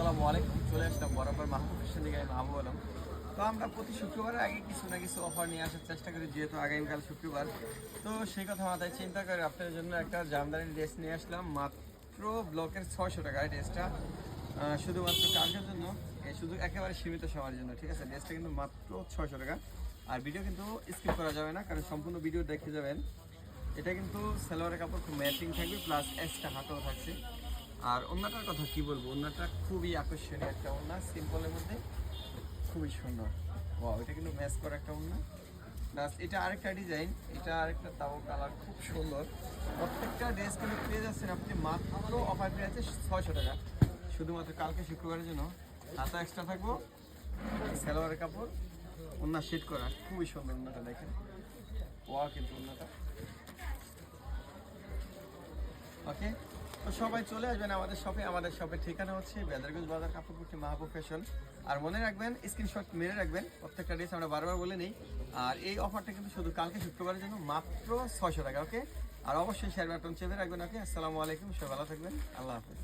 আসসালামু আলাইকুম। চলে আসলাম বরাবর মাহবুব ফ্যাশন থেকে। আমি মাহবুব আলম। তো আমরা প্রতি শুক্রবারের আগে কিছু না কিছু অফার নিয়ে আসার চেষ্টা করি, যেহেতু আগামীকাল শুক্রবার। তো সেই কথা মাথায় চিন্তা করে আপনাদের জন্য একটা জামদানি ড্রেস নিয়ে আসলাম, মাত্র ব্লকের 600 টাকা। ড্রেসটা শুধুমাত্র কালকের জন্য, শুধু একেবারে সীমিত সময়ের জন্য, ঠিক আছে? ড্রেসটা কিন্তু মাত্র 600 টাকা। আর ভিডিও কিন্তু স্কিপ করা যাবে না, কারণ সম্পূর্ণ ভিডিও দেখে যাবেন। এটা কিন্তু সালোয়ারের কাপড় খুব ম্যাচিং থাকবে, প্লাস এক্সট্রা হাতও থাকছে। আর ওন্নাটার কথা কি বলবো, ওন্নাটা খুবই আকর্ষণীয় একটা ওন্না, সিম্পলের মধ্যে খুবই সুন্দর। ওয়াও, এটা কিন্তু ম্যাচ করা একটা ওন্না। প্লাস এটা আরেকটা ডিজাইন, এটা আরেকটা তাও কালার খুব সুন্দর। প্রত্যেকটা ড্রেস কিন্তু পেয়ে যাচ্ছেন আপনি মাত্র অফার পেয়ে যাচ্ছে 600 টাকা, শুধুমাত্র কালকে শুক্রবারের জন্য। হাতা এক্সট্রা থাকবো, সালোয়ারের কাপড়, ওন্না সেট করা, খুবই সুন্দর ওন্নাটা দেখেন। ওয়া কিন্তু ওন্নাটা ওকে। তো সবাই চলে আসবেন আমাদের শপে। আমাদের শপের ঠিকানা হচ্ছে বেদারগঞ্জ বাজার, কাপড়পুটি, মাহবুব ফ্যাশন। আর মনে রাখবেন, স্ক্রিনশট মেরে রাখবেন, প্রত্যেকটা ড্রেস আমরা বারবার বলে নিই। আর এই অফারটা কিন্তু শুধু কালকে শুক্রবারের জন্য, মাত্র 600 টাকা, ওকে। আর অবশ্যই শেয়ার বাটন চেপে রাখবেন, ওকে। আসসালামু আলাইকুম, সবাই ভালো থাকবেন, আল্লাহ হাফেজ।